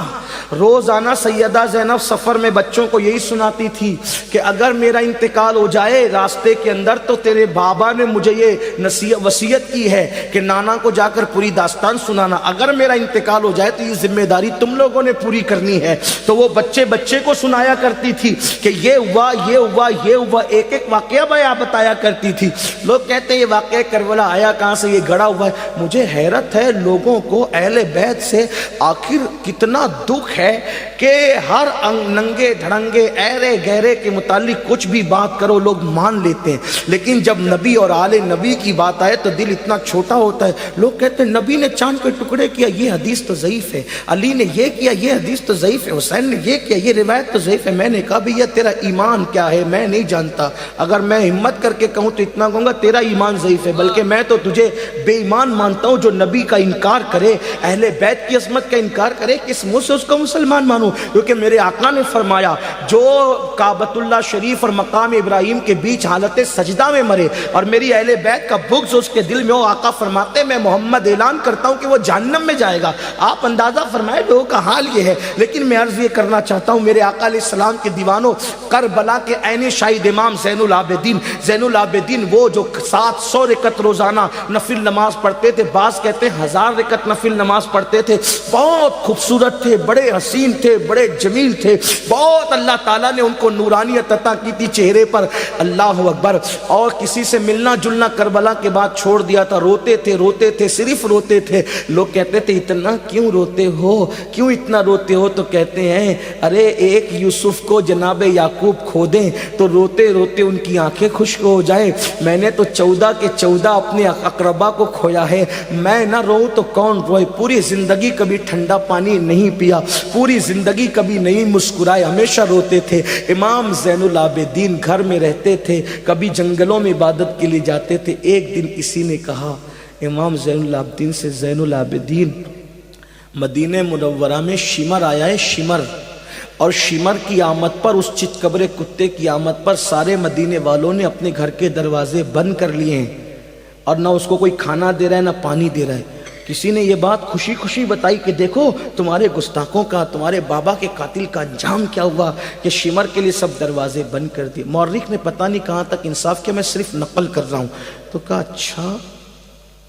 روزانہ سیدہ زینب سفر میں بچوں کو یہی سناتی تھی کہ اگر میرا انتقال ہو جائے راستے کے اندر تو تیرے بابا نے مجھے یہ وصیت کی ہے کہ نانا کو جا کر پوری داستان سنانا. اگر میرا انتقال ہو جائے تو یہ ذمہ داری تم لوگوں نے پوری کرنی ہے. تو وہ بچے کو سنایا کرتی تھی کہ یہ ہوا یہ ہوا یہ ہوا، ایک ایک واقعہ بتایا کرتی تھی. لوگ کہتے ہیں یہ واقعہ کربلا آیا کہاں سے؟ یہ گڑا ہوا ہے. مجھے حیرت ہے لوگوں کو اہل بیت سے آخر کتنا دکھ ہے کہ ہر ننگے دھڑنگے ایرے گہرے کے متعلق کچھ بھی بات کرو لوگ مان لیتے ہیں، لیکن جب نبی اور آل نبی کی بات آئے تو دل اتنا چھوٹا ہوتا ہے. لوگ کہتے ہیں نبی نے چاند کے ٹکڑے کیا، یہ حدیث تو ضعیف ہے. علی نے یہ کیا، یہ حدیث تو ضعیف ہے. حسین نے یہ کیا، یہ روایت تو ضعیف ہے. میں نے کہا بھیا تیرا ایمان کیا ہے میں نہیں جانتا. اگر میں ہمت کر کے کہوں تو اتنا کہوں گا تیرا ایمان ضعیف ہے، بلکہ میں تو تجھے بے ایمان مانتا ہوں. جو نبی کا انکار کرے، اہل بیت کی عظمت کا انکار کرے، کس منہ سے اس کو مسلمان مانوں؟ کیونکہ میرے آقا نے فرمایا جو کعبۃ اللہ شریف اور مقام ابراہیم کے بیچ حالت سجدہ میں مرے اور میری اہل بیت کا بغض اس کے دل میں ہو، آقا فرماتے میں محمد اعلان کرتا ہوں کہ وہ جہنم میں جائے گا. آپ اندازہ فرمائے لوگوں کا حال یہ ہے. لیکن میں عرض یہ کرنا چاہتا ہوں میرے آقا علیہ السلام کے دیوانوں، کربلا کے عین شاہد امام زین العابدین وہ جو 700 رکعت روزانہ نفل نماز پڑھتے تھے، بعض کہتے ہیں 1000 رکعت نفل نماز پڑھتے تھے. بہت خوبصورت تھے، بڑے حسین تھے، بڑے جمیل تھے. بہت اللہ تعالیٰ نے ان کو نورانیت عطا کی تھی چہرے پر. اللہ اکبر. اور کسی سے ملنا جلنا کربلا کے بعد چھوڑ دیا تھا. روتے تھے صرف روتے تھے. لوگ کہتے تھے اتنا کیوں روتے ہو، کیوں اتنا روتے ہو؟ تو کہتے ہیں ارے ایک یوسف کو جناب یعقوب کھو دیں تو روتے روتے ان کی آنکھیں خشک ہو جائے. میں نے تو 14 کے 14 اپنے اقربا کو کھویا ہے. میں نہ روؤں تو کون روئے؟ پوری زندگی کبھی ٹھنڈا پانی نہیں پیا، پوری زندگی کبھی نہیں مسکرائے، ہمیشہ روتے تھے. امام زین العابدین گھر میں رہتے تھے، کبھی جنگلوں میں عبادت کے لیے جاتے تھے. ایک دن کسی نے کہا امام زین العابدین سے، زین العابدین مدینہ منورہ میں شمر آیا ہے، شمر، اور شمر کی آمد پر، اس چت قبر کتے کی آمد پر سارے مدینے والوں نے اپنے گھر کے دروازے بند کر لیے ہیں اور نہ اس کو کوئی کھانا دے رہا ہے نہ پانی دے رہا ہے. کسی نے یہ بات خوشی خوشی بتائی کہ دیکھو تمہارے گستاخوں کا، تمہارے بابا کے قاتل کا انجام کیا ہوا کہ شمر کے لیے سب دروازے بند کر دیے. مورخ نے پتہ نہیں کہاں تک انصاف کیا، میں صرف نقل کر رہا ہوں. تو کہا اچھا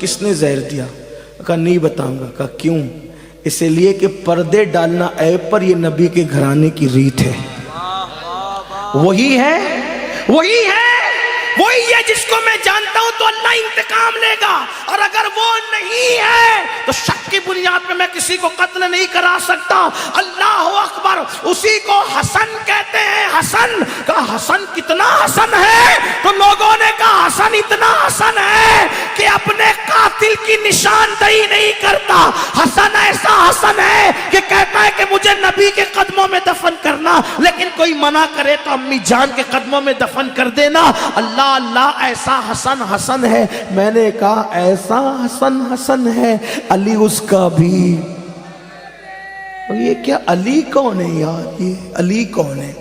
کس نے زہر دیا؟ کہا نہیں بتاؤں گا۔ کہا کیوں؟ اس لیے کہ پردے ڈالنا عیب پر یہ نبی کے گھرانے کی ریت ہے۔ وہی ہے جس کو میں جانتا ہوں تو اللہ انتقام لے گا، اور اگر وہ نہیں ہے تو شک کی بنیاد پہ میں کسی کو قتل نہیں کرا سکتا۔ اللہ اکبر۔ اسی کو حسن کہتے ہیں۔ حسن کہا حسن کتنا حسن ہے؟ تو لوگوں نے کہا حسن اتنا حسن ہے کہ اپنے قاتل کی نشاندہی نہیں کرتا۔ حسن ایسا حسن ہے کہ کہتا ہے کہ مجھے نبی کے قدموں میں دفن کرنا، لیکن کوئی منع کرے تو امی جان کے قدموں میں دفن کر دینا۔ اللہ اللہ ایسا حسن حسن ہے۔ میں نے کہا ایسا حسن حسن ہے، علی اس کا بھی۔ یہ کیا علی کون ہے یار؟ یہ علی کون ہے؟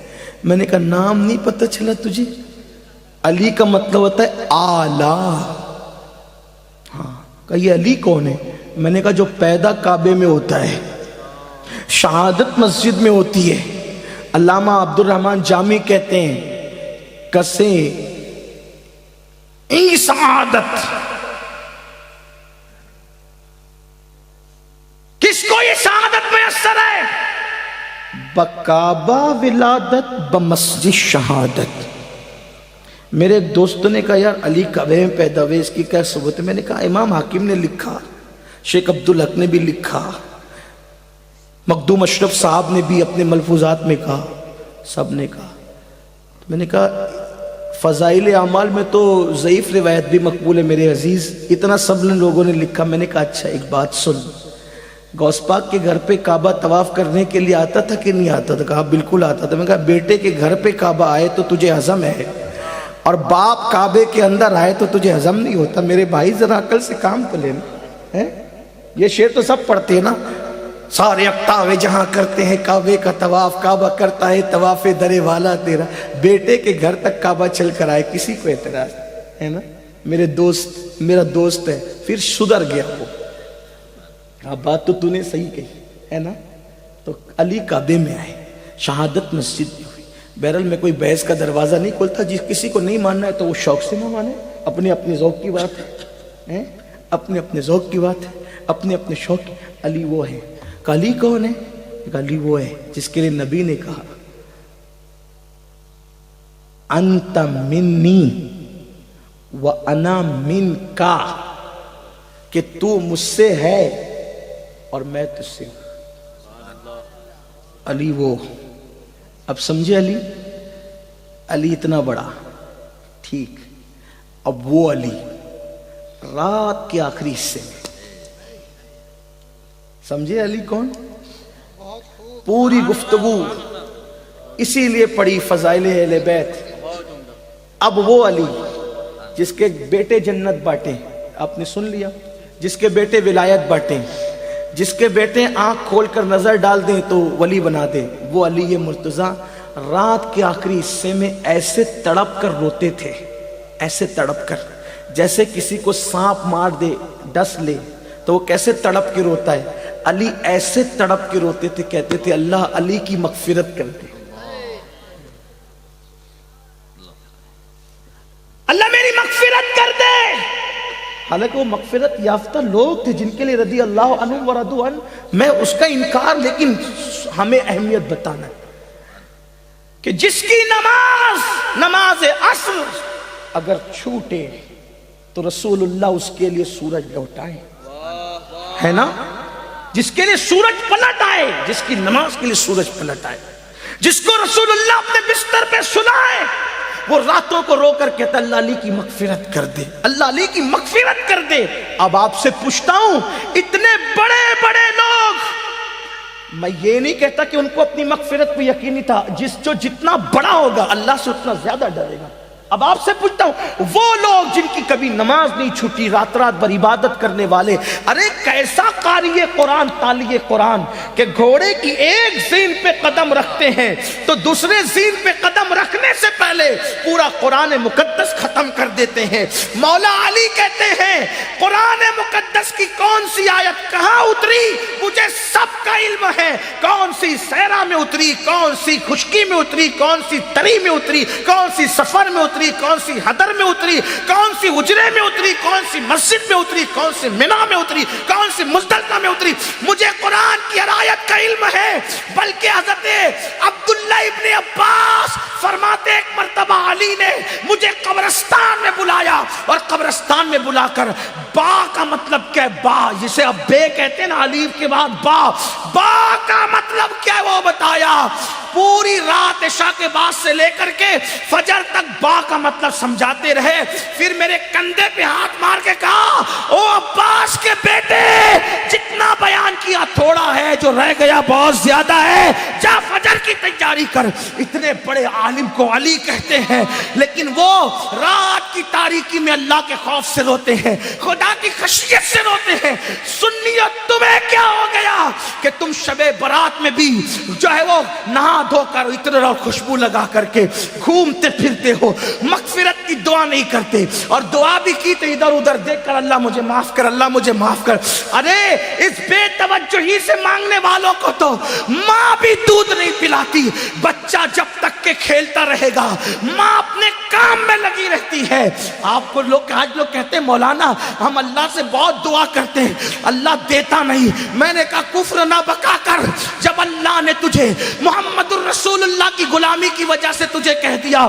میں نے کہا نام نہیں پتہ چلا تجھے؟ علی کا مطلب ہوتا ہے آلہ۔ ہاں کہا یہ علی کون ہے؟ میں نے کہا جو پیدا کعبے میں ہوتا ہے، شہادت مسجد میں ہوتی ہے۔ علامہ عبد الرحمن جامی کہتے ہیں کسے ای سعادت، کس کو یہ سعادت میسر ہے؟ بکعبہ ولادت بمسجد شہادت۔ میرے ایک دوستوں نے کہا یار علی کعبے میں پیدا ہوئے، اس کی کیا ثبوت ہے؟ میں نے کہا امام حاکم نے لکھا، شیخ عبدالحق نے بھی لکھا، مخدوم اشرف صاحب نے بھی اپنے ملفوظات میں کہا، سب نے کہا۔ میں نے کہا فضائل اعمال میں تو ضعیف روایت بھی مقبول ہے میرے عزیز، اتنا سب لوگوں نے لکھا۔ میں نے کہا اچھا ایک بات سن، غوث پاک کے گھر پہ کعبہ طواف کرنے کے لیے آتا تھا کہ نہیں آتا تھا؟ کہا بالکل آتا تھا۔ میں نے کہا بیٹے کے گھر پہ کعبہ آئے تو تجھے ہضم ہے، اور باپ کعبے کے اندر آئے تو تجھے ہضم نہیں ہوتا۔ میرے بھائی ذرا عقل سے کام تو لینا۔ یہ شعر تو سب پڑھتے ہیں نا، سارے اقتاوے جہاں کرتے ہیں کعبے کا طواف، کعبہ کرتا ہے طواف در والا تیرا۔ بیٹے کے گھر تک کعبہ چل کر آئے، کسی کو اعتراض ہے نا؟ میرا دوست ہے، پھر سدھر گیا وہ۔ بات تو نے صحیح کہی ہے نا؟ تو علی کعبے میں آئے، شہادت مسجد میں ہوئی۔ بہرحال میں کوئی بحث کا دروازہ نہیں کھولتا، جس کسی کو نہیں ماننا ہے تو وہ شوق سے نہ مانے، اپنے اپنے ذوق کی بات ہے، اپنے اپنے ذوق کی بات ہے، اپنے اپنے شوق کی۔ علی وہ ہے۔ کہ علی کون ہے؟ کہ علی وہ ہے جس کے لیے نبی نے کہا انت منی وانا منکا، کہ تو مجھ سے ہے اور میں تجھ سے ہوں۔ علی وہ۔ اب سمجھے علی اتنا بڑا، ٹھیک۔ اب وہ علی رات کے آخری حصے میں، سمجھے علی کون؟ پوری گفتگو اسی لیے پڑھی فضائل اہل بیت۔ اب وہ علی جس کے بیٹے جنت بانٹیں، آپ نے سن لیا، جس کے بیٹے ولایت بانٹیں، جس کے بیٹے آنکھ کھول کر نظر ڈال دیں تو ولی بنا دیں، وہ علی مرتضیٰ رات کے آخری حصے میں ایسے تڑپ کر روتے تھے، ایسے تڑپ کر، جیسے کسی کو سانپ مار دے، ڈس لے تو وہ کیسے تڑپ کے روتا ہے، علی ایسے تڑپ کے روتے تھے، کہتے تھے اللہ علی کی مغفرت کر دے، اللہ میری مغفرت کر دے۔ حالانکہ وہ مغفرت یافتہ لوگ تھے جن کے لیے رضی اللہ عنہم ورضوا عنہ۔ میں اس کا انکار، لیکن ہمیں اہمیت بتانا ہے کہ جس کی نماز عصر اگر چھوٹے تو رسول اللہ اس کے لیے سورج لوٹائے، ہے نا؟ جس کے لیے سورج پلٹ آئے، جس کی نماز کے لیے سورج پلٹ آئے، جس کو رسول اللہ اپنے بستر پہ سلائے، وہ راتوں کو رو کر کہتا اللہ علی کی مغفرت کر دے، اللہ علی کی مغفرت کر دے۔ اب آپ سے پوچھتا ہوں، اتنے بڑے بڑے لوگ، میں یہ نہیں کہتا کہ ان کو اپنی مغفرت پہ یقین نہیں تھا، جو جتنا بڑا ہوگا اللہ سے اتنا زیادہ ڈرے گا۔ اب آپ سے پوچھتا ہوں، وہ لوگ جن کی کبھی نماز نہیں چھوٹی، رات رات بھر عبادت کرنے والے، ارے کیسا قاری قرآن، تالی قرآن، کہ گھوڑے کی ایک زین پہ قدم رکھتے ہیں تو دوسرے زین پہ قدم رکھنے سے پہلے پورا قرآن مقدس ختم کر دیتے ہیں۔ مولا علی کہتے ہیں قرآن مقدس کی کون سی آیت کہاں اتری مجھے سب کا علم ہے، کون سی صحرا میں اتری، کون سی خشکی میں اتری، کون سی تری میں اتری، کون سی سفر میں اتری، اتری, کون سی حدر میں اتری, کون سی حجرے میں اتری, کون سی مسجد میں اتری, کون سی منا میں اتری, کون سی مزدلفہ میں اتری, مجھے قرآن کی ہر آیت کا علم ہے. بلکہ حضرت عبداللہ ابن عباس فرماتے ایک مرتبہ علی نے مجھے قبرستان میں بلایا, اور قبرستان میں بلا کر با کا مطلب کیا ہے, با جسے اب بے کہتے ہیں نا الف کے بعد با, با کا مطلب کیا ہے وہ بتایا. پوری رات عشاء کے بعد سے لے کر کے فجر تک با کا مطلب سمجھاتے رہے. پھر میرے کندھے پہ ہاتھ مار کے کہا, او عباس کے بیٹے, جتنا بیان کیا تھوڑا ہے, جو رہ گیا بہت زیادہ ہے, جا فجر کی تیاری کر. اتنے بڑے عالم کو علی کہتے ہیں, لیکن وہ رات کی تاریکی میں اللہ کے خوف سے روتے ہیں, خدا کی خشیت سے روتے ہیں. سنیت تمہیں کیا ہو گیا کہ تم شب برات میں بھی جو ہے وہ نہا دھو کر عطر اور خوشبو لگا کر کے گھومتے پھرتے ہو, مغفرت کی دعا نہیں کرتے, اور دعا بھی کی تو ادھر ادھر دیکھ کر اللہ مجھے معاف کر, اللہ مجھے معاف کر. ارے اس بے توجہی سے مانگنے والوں کو تو ماں بھی دودھ نہیں پلاتی. بچہ جب تک کہ کھیلتا رہے گا, ماں اپنے کام میں لگی رہتی ہے. آپ کو لوگ آج لوگ کہتے ہیں مولانا ہم اللہ سے بہت دعا کرتے ہیں, اللہ دیتا نہیں. میں نے کہا کفر نہ بکا کر, جب اللہ نے تجھے محمد الرسول اللہ کی غلامی کی وجہ سے تجھے کہہ دیا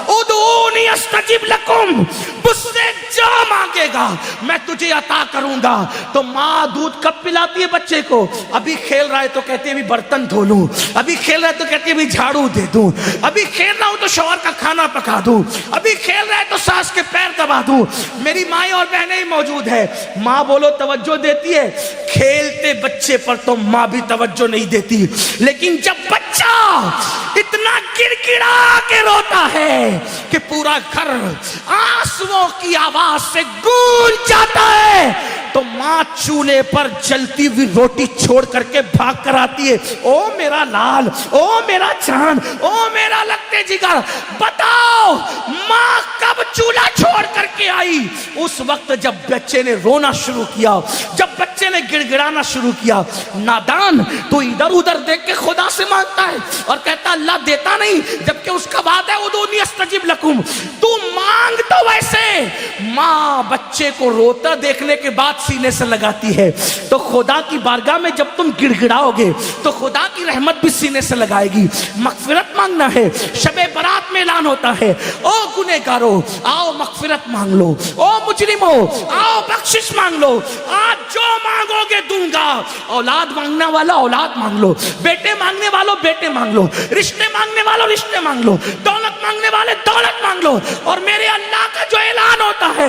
ادعونی استجب لکم, مجھ سے جو مانگے گا میں تجھے عطا کروں گا. تو ماں دودھ کب پلاتی ہے بچے کو؟ ابھی کھیل رہا ہے تو کہتی ہے ابھی برتن دھو لوں, ابھی کھیل رہا ہے تو کہتی ہے ابھی جھاڑو دے دوں, ابھی کھیل رہا ہوں تو شوہر کا کھانا پکا دوں, ابھی کھیل رہا ہے تو ساس کے پیر دبا دوں. میری مائیں اور بہنیں ہی موجود ہے, ماں بولو توجہ دیتی ہے, کھیلتے بچے پر تو ماں بھی توجہ نہیں دیتی. لیکن جب بچہ اتنا گڑ گڑا کے روتا ہے کہ پورا گھر آنسوؤں کی آواز سے گونج جاتا ہے, تو ماں چولہے پر جلتی ہوئی روٹی چھوڑ کر کے بھاگ کر آتی ہے, او میرا لال, او میرا جان, او میرا لگتے جگر. بتاؤ ماں کب چولہا چھوڑ کر کے آئی؟ اس وقت جب بچے نے رونا شروع کیا, جب بچے نے گڑ گڑانا شروع کیا. نادان تو ادھر ادھر دیکھ کے خدا سے مانگتا ہے اور کہتا اللہ دیتا نہیں, جبکہ اس کا بات ہے ادعونی استجب لکم. تو مانگ تو ویسے. ماں بچے کو روتا دیکھنے کے بعد سینے سے لگاتی ہے, تو خدا کی بارگاہ میں جب تم گڑ گڑاؤ گے تو خدا کی رحمت بھی سینے سے لگائے گی. مغفرت مانگنا ہے, شب برات میں اعلان ہوتا ہے, او گنہگارو آؤ مغفرت مانگ لو, او مجرمو آؤ بخشش مانگ لو, آج جو مانگو گے دوں گا. اولاد مانگنے والا اولاد مانگ لو, بیٹے مانگنے والوں بیٹے مانگ لو, رشتے مانگنے والوں رشتے مانگ لو, دولت مانگنے والے دولت مانگ لو. اور میرے اللہ کا جو اعلان ہوتا ہے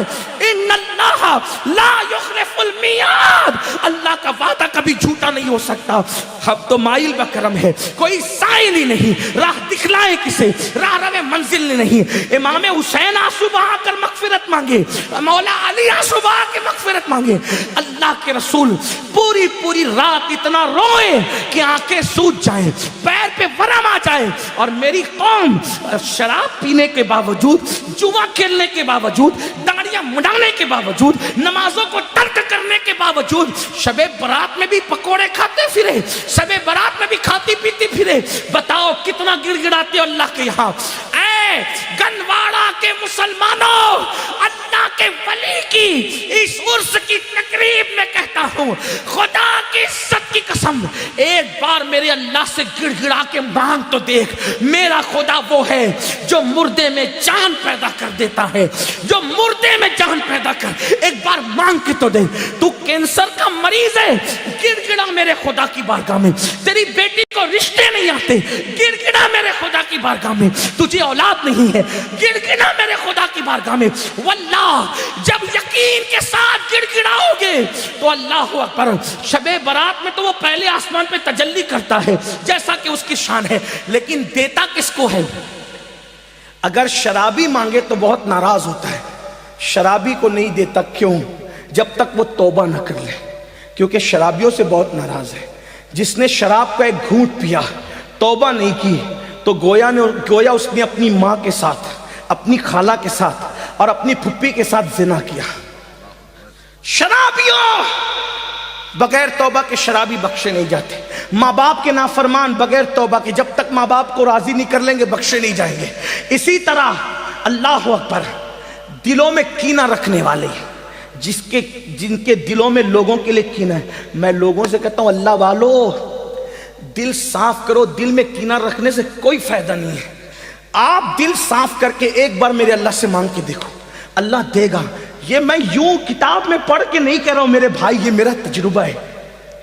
ان اللہ لا یخلف المیعاد, اللہ کا وعدہ کبھی جھوٹا نہیں ہو سکتا. اب تو مائل بکرم ہے, کوئی سائل ہی نہیں, راہ دکھلائے کسے, راہ رو منزل نہیں. امام حسین آنسو بہا کر مغفرت مانگے, مولا علی آنسو بہا کے مغفرت مانگے. اللہ کے رسول پوری پوری رات اتنا روئے کہ آنکھیں سوج جائیں, پیر پہ ورم آ جائے. اور میری قوم شراب پینے کے باوجود, جوا کھیلنے کے باوجود, داڑیاں مڈانے کے باوجود, نمازوں کو ترک کرنے کے باوجود شب برات میں بھی پکوڑے کھاتے پھرے, شب برات میں بھی کھاتی پیتی پھرے. بتاؤ کتنا گڑ گڑاتے ہو اللہ کے یہاں. اے گنواڑا کے مسلمانوں, اللہ کے ولی کی اس عرس کی تقریب میں کہتا ہوں, خدا کی عزت کی قسم, ایک بار میرے اللہ سے گڑ گڑا کے مانگ تو دیکھ. میرا خدا وہ ہے جو مردے میں جان پیدا کر دیتا ہے, جو مردے میں جان پیدا کر. ایک بار مانگ کے تو دے. تو کینسر کا مریض ہے, گڑ گڑا میرے خدا کی بارگاہ میں. تیری بیٹی کو رشتے نہیں آتے, گڑ گڑا میرے خدا کی بارگاہ میں. تجھے اولاد نہیں ہے, گڑ گڑا میرے خدا کی بارگاہ میں. واللہ جب یقین کے ساتھ گڑ گڑاؤ گے تو اللہ اکبر, شب برات میں تو وہ پہلے آسمان پہ تجلی کرتا ہے جیسا کہ اس کی شان ہے, لیکن دیتا کس کو ہے؟ اگر شرابی مانگے تو بہت ناراض ہوتا ہے, شرابی کو نہیں دیتا. کیوں؟ جب تک وہ توبہ نہ کر لے, کیونکہ شرابیوں سے بہت ناراض ہے. جس نے شراب کا ایک گھونٹ پیا, توبہ نہیں کی, تو گویا اس نے اپنی ماں کے ساتھ, اپنی خالہ کے ساتھ اور اپنی پھپھی کے ساتھ زنا کیا. شرابیوں بغیر توبہ کے شرابی بخشے نہیں جاتے. ماں باپ کے نافرمان بغیر توبہ کے جب تک ماں باپ کو راضی نہیں کر لیں گے بخشے نہیں جائیں گے. اسی طرح اللہ اکبر، دلوں میں کینہ رکھنے والے، جن کے دلوں میں لوگوں کے لیے کینہ ہے، میں لوگوں سے کہتا ہوں اللہ والو دل صاف کرو، دل میں کینہ رکھنے سے کوئی فائدہ نہیں ہے۔ آپ دل صاف کر کے ایک بار میرے اللہ سے مانگ کے دیکھو، اللہ دے گا۔ یہ میں یوں کتاب میں پڑھ کے نہیں کہہ رہا ہوں میرے بھائی، یہ میرا تجربہ ہے،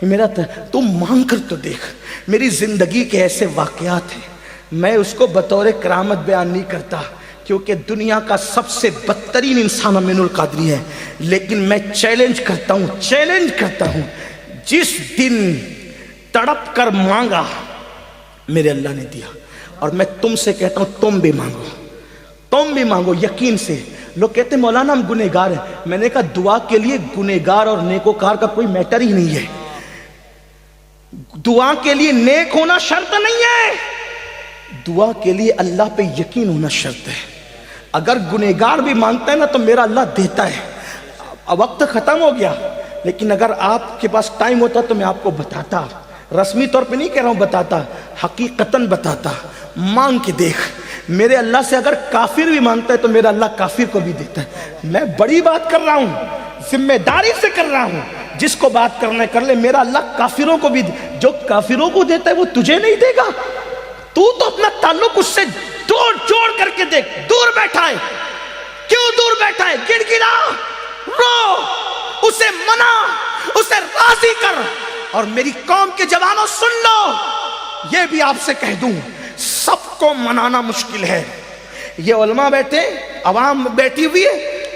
یہ میرا تم مانگ کر تو دیکھ۔ میری زندگی کے ایسے واقعات ہیں، میں اس کو بطور کرامت بیان نہیں کرتا کیونکہ دنیا کا سب سے بدترین انسان امین القادری ہے، لیکن میں چیلنج کرتا ہوں جس دن تڑپ کر مانگا میرے اللہ نے دیا۔ اور میں تم سے کہتا ہوں تم بھی مانگو یقین سے۔ لوگ کہتے ہیں مولانا ہم گنہگار ہیں، میں نے کہا دعا کے لیے گنہگار اور نیکوکار کا کوئی میٹر ہی نہیں ہے، دعا کے لیے نیک ہونا شرط نہیں ہے، دعا کے لیے اللہ پہ یقین ہونا شرط ہے۔ اگر گنہگار بھی مانگتا ہے نا تو میرا اللہ دیتا ہے۔ وقت ختم ہو گیا، لیکن اگر آپ کے پاس ٹائم ہوتا تو میں آپ کو بتاتا، رسمی طور پہ نہیں کہہ رہا ہوں بتاتا، حقیقتاً بتاتا۔ مانگ کے دیکھ، میرے اللہ سے اگر کافر بھی مانگتا ہے تو میرا اللہ کافر کو بھی دیتا ہے۔ میں بڑی بات کر رہا ہوں، ذمہ داری سے کر رہا ہوں، جس کو بات کرنا ہے کر لے۔ میرا اللہ کافروں کو بھی، جو کافروں کو دیتا ہے وہ تجھے نہیں دے گا؟ تو اپنا تعلق اس سے جوڑ کر کے دیکھ۔ دور بیٹھا ہے، کیوں دور بیٹھا ہے؟ گڑ گڑا، رو، اسے منا، اسے راضی کر۔ اور میری قوم کے جوانوں سن لو، یہ بھی آپ سے کہہ دوں، سب کو منانا مشکل ہے۔ یہ علماء بیٹھے، عوام بیٹھی ہوئی ہے،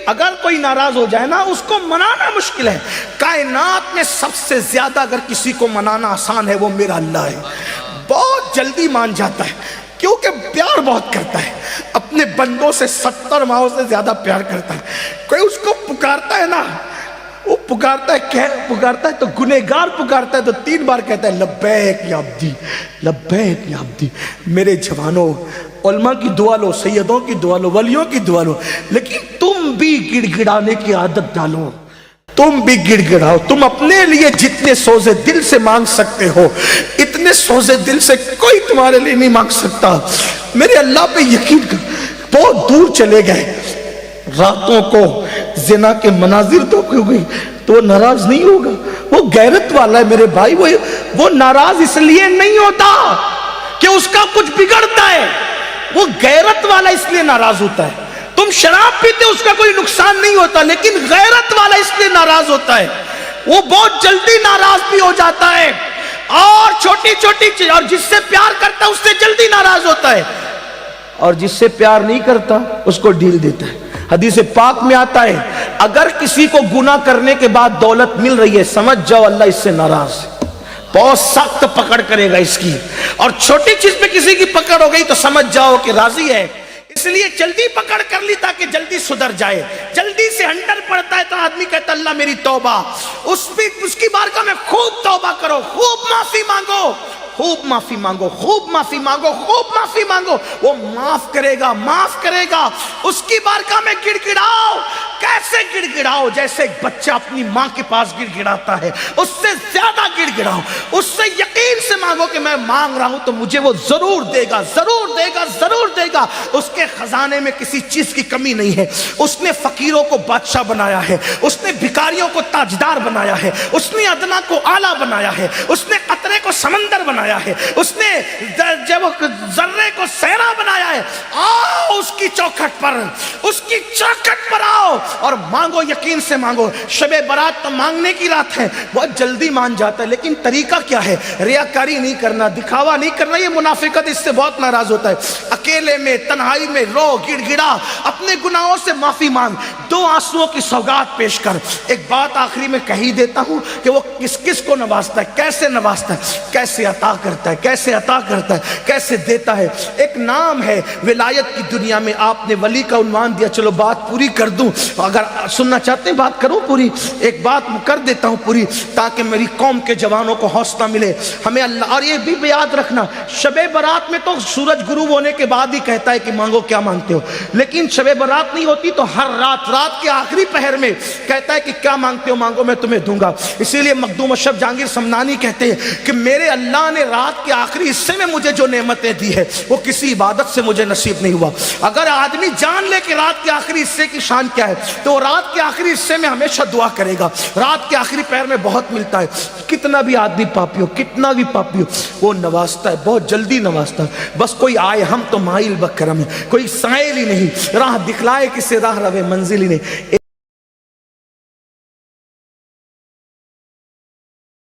اگر کوئی ناراض ہو جائے نا اس کو منانا مشکل ہے۔ کائنات میں سب سے زیادہ اگر کسی کو منانا آسان ہے وہ میرا اللہ ہے، بہت جلدی مان جاتا ہے کیونکہ پیار بہت کرتا ہے، اپنے بندوں سے 70 ماہوں سے زیادہ پیار کرتا ہے۔ کوئی اس کو پکارتا ہے نا، وہ پکارتا ہے تو گنہگار پکارتا ہے تو 3 بار کہتا ہے لبیک یا عبدی، لبیک یا عبدی۔ میرے جوانوں، علماء کی دعا لو، سیدوں کی دعا لو، ولیوں کی دعا لو، لیکن تم بھی گڑ گڑانے کی عادت ڈالو، تم بھی گڑ گڑاؤ۔ تم اپنے لیے جتنے سوزے دل سے مانگ سکتے ہو اتنے سوزے دل سے کوئی تمہارے لیے نہیں مانگ سکتا۔ میرے اللہ پہ یقین کر، بہت دور چلے گئے، راتوں کو زنا کے مناظر تو کیوں گئی تو وہ ناراض نہیں ہوگا، وہ غیرت والا ہے میرے بھائی۔ وہ ناراض اس لیے نہیں ہوتا کہ اس کا کچھ بگڑتا ہے، وہ غیرت والا اس لیے ناراض ہوتا ہے۔ تم شراب پیتے اس کا کوئی نقصان نہیں ہوتا، لیکن غیرت والا اس لیے ناراض ہوتا ہے، وہ بہت جلدی ناراض بھی ہو جاتا ہے، اور چھوٹی چھوٹی چیز، اور جس سے پیار کرتا ہے اس سے جلدی ناراض ہوتا ہے، اور جس سے پیار نہیں کرتا اس کو ڈھیل دیتا ہے۔ حدیث پاک میں آتا ہے اگر کسی کو گناہ کرنے کے بعد دولت مل رہی ہے سمجھ جاؤ اللہ اس سے ناراض ہے، بہت سخت پکڑ کرے گا اس کی، اور چھوٹی چیز پہ کسی کی پکڑ ہو گئی تو سمجھ جاؤ کہ راضی ہے، اس لیے جلدی پکڑ کر لی تاکہ جلدی سدھر جائے۔ جلدی سے ہنڈر پڑتا ہے تو آدمی کہتا اللہ میری توبہ، اس کی بارگاہ میں خوب توبہ کرو، خوب معافی مانگو، خوب معافی مانگو، خوب معافی مانگو، خوب معافی مانگو، وہ معاف کرے گا، معاف کرے گا۔ اس کی بارگاہ میں گڑ گڑاؤ، کیسے گڑ گڑاؤ؟ جیسے ایک بچہ اپنی ماں کے پاس گڑ گڑاتا ہے، اس سے زیادہ گڑ گڑاؤ، اس سے یقین سے مانگو کہ میں مانگ رہا ہوں تو مجھے وہ ضرور دے گا، ضرور دے گا، ضرور دے گا۔ اس کے خزانے میں کسی چیز کی کمی نہیں ہے، اس نے فقیروں کو بادشاہ بنایا ہے، اس نے بھکاریوں کو تاجدار بنایا ہے، اس نے ادنا کو اعلیٰ بنایا ہے، اس نے قطرے کو سمندر بنایا ہے، اس نے ذرے کو صحرا بنایا ہے۔ آؤ اس کی چوکھٹ پر، اس کی چوکھٹ پر آؤ اور مانگو، یقین سے مانگو۔ شب برات تو مانگنے کی رات ہے، بہت جلدی مان جاتا ہے، لیکن طریقہ کیا ہے؟ ریاکاری نہیں کرنا، دکھاوا نہیں کرنا، یہ منافقت اس سے بہت ناراض ہوتا ہے۔ اکیلے میں، تنہائی میں رو، گڑ گڑا، اپنے گناہوں سے معافی مانگ، 2 آنسوؤں کی سوگات پیش کر۔ ایک بات آخری میں کہی دیتا ہوں کہ وہ کس کس کو نوازتا ہے، کیسے نوازتا ہے، کیسے عطا کرتا ہے، کیسے عطا کرتا ہے، کیسے دیتا ہے۔ ایک نام ہے ولایت کی دنیا میں، آپ نے ولی کا عنوان باندھ دیا, چلو بات پوری کر دوں, اگر سننا چاہتے ہیں بات کروں پوری, ایک بات کر دیتا ہوں پوری تاکہ میری قوم کے جوانوں کو حوصلہ ملے ہمیں اللہ. اور یہ بھی یاد رکھنا, شب برات میں تو سورج غروب ہونے کے بعد ہی کہتا ہے کہ مانگو کیا مانگتے ہو, لیکن شب برات نہیں ہوتی تو ہر رات کے آخری پہر میں کہتا ہے کہ کیا مانگتے ہو مانگو میں تمہیں دوں گا. اسی لیے مخدوم اشرف جہانگیر سمنانی کہتے ہیں کہ میرے اللہ نے رات کے آخری حصے میں مجھے جو نعمتیں دی ہے وہ کسی عبادت سے مجھے نصیب نہیں ہوا. اگر آدمی جان لے کہ رات کے آخری حصے کی شان کیا ہے تو رات کے آخری حصے میں ہمیشہ دعا کرے گا. رات کے آخری پہر میں بہت ملتا ہے. کتنا بھی آدمی پاپی ہو, کتنا بھی پاپی ہو, وہ نوازتا ہے, بہت جلدی نوازتا ہے. بس کوئی آئے, ہم تو مائل بکرم ہیں, کوئی سائل ہی نہیں, راہ دکھلائے کسے راہ روے منزل ہی نہیں.